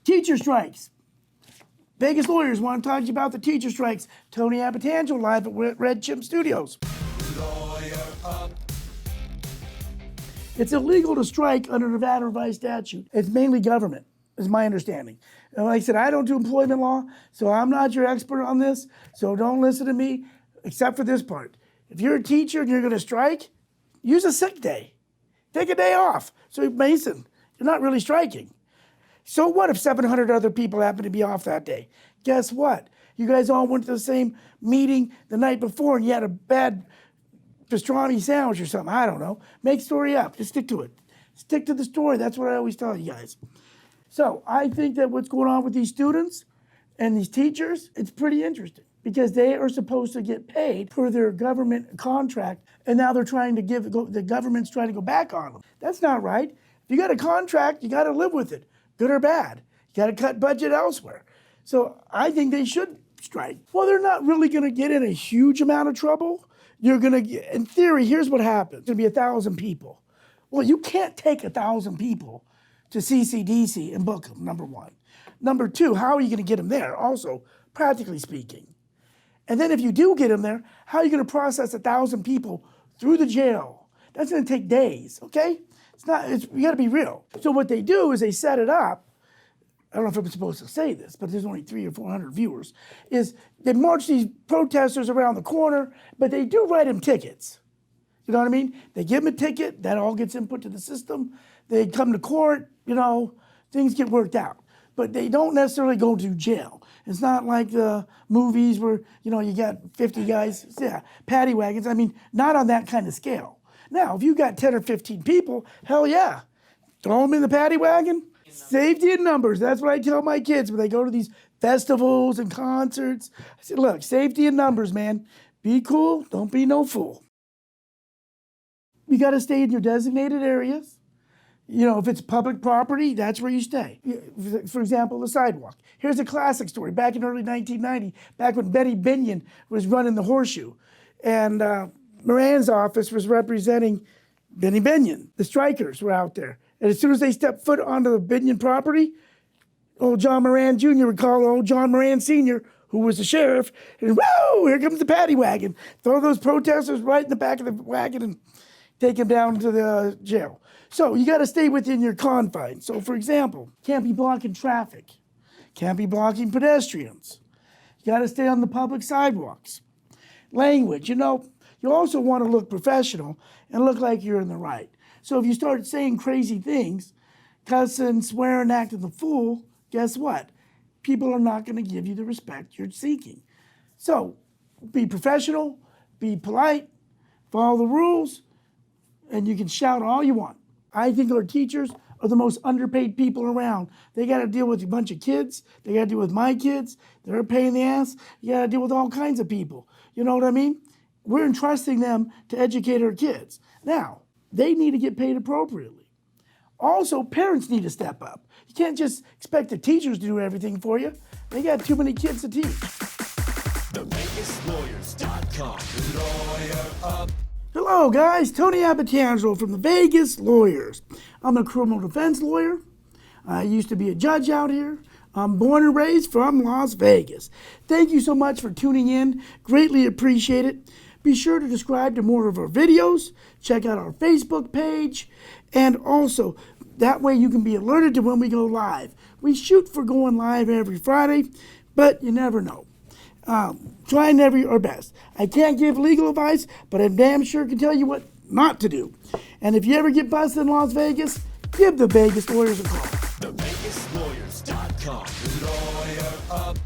Teacher strikes. Vegas lawyers want to talk to you about the teacher strikes. Tony Abbatangelo live at Red Chimp Studios. Lawyer up. It's illegal to strike under Nevada revised statute. It's mainly government, is my understanding. And like I said, I don't do employment law, so I'm not your expert on this, so don't listen to me, except for this part. If you're a teacher and you're going to strike, use a sick day. Take a day off. So Mason, you're not really striking. So what if 700 other people happen to be off that day? Guess what? You guys all went to the same meeting the night before and you had a bad pastrami sandwich or something. I don't know. Make story up. Just stick to it. Stick to the story. That's what I always tell you guys. So I think that what's going on with these students and these teachers, it's pretty interesting because they are supposed to get paid for their government contract, and now they're trying to the government's trying to go back on them. That's not right. If you got a contract, you got to live with it, good or bad. You got to cut budget elsewhere. So I think they should strike. Well, they're not really going to get in a huge amount of trouble. You're going to, in theory, here's what happens. It's going to be 1,000 people. Well, you can't take 1,000 people to CCDC and book them, number one. Number two, how are you going to get them there? Also, practically speaking. And then if you do get them there, how are you going to process 1,000 people through the jail? That's going to take days, okay? You got to be real. So what they do is they set it up. I don't know if I'm supposed to say this, but there's only 300 or 400 viewers, is they march these protesters around the corner, but they do write them tickets. You know what I mean? They give them a ticket, that all gets input to the system. They come to court, things get worked out. But they don't necessarily go to jail. It's not like the movies where, you got 50 guys, paddy wagons. I mean, not on that kind of scale. Now, if you got 10 or 15 people, hell yeah. Throw them in the paddy wagon. Safety in numbers. That's what I tell my kids when they go to these festivals and concerts. I said, look, safety in numbers, man. Be cool. Don't be no fool. You got to stay in your designated areas. If it's public property, that's where you stay. For example, the sidewalk. Here's a classic story. Back in early 1990, back when Benny Binion was running the Horseshoe, and Moran's office was representing Benny Binion. The strikers were out there. And as soon as they stepped foot onto the Binion property, old John Moran Jr. would call old John Moran Sr., who was the sheriff, and whoa, here comes the paddy wagon. Throw those protesters right in the back of the wagon and take them down to the jail. So you got to stay within your confines. So for example, can't be blocking traffic. Can't be blocking pedestrians. You got to stay on the public sidewalks. Language, you also want to look professional and look like you're in the right. So if you start saying crazy things, cussing, swearing, acting the fool, guess what? People are not going to give you the respect you're seeking. So be professional, be polite, follow the rules, and you can shout all you want. I think our teachers are the most underpaid people around. They got to deal with a bunch of kids. They got to deal with my kids. They're a pain in the ass. You got to deal with all kinds of people. You know what I mean? We're entrusting them to educate our kids. Now, they need to get paid appropriately. Also, parents need to step up. You can't just expect the teachers to do everything for you. They got too many kids to teach. TheVegasLawyers.com. Lawyer up. Hello, guys. Tony Abbatangelo from the Vegas Lawyers. I'm a criminal defense lawyer. I used to be a judge out here. I'm born and raised from Las Vegas. Thank you so much for tuning in. Greatly appreciate it. Be sure to subscribe to more of our videos. Check out our Facebook page. And also, that way you can be alerted to when we go live. We shoot for going live every Friday, but you never know. Trying our best. I can't give legal advice, but I damn sure can tell you what not to do. And if you ever get busted in Las Vegas, give the Vegas Lawyers a call. TheVegasLawyers.com. Lawyer up.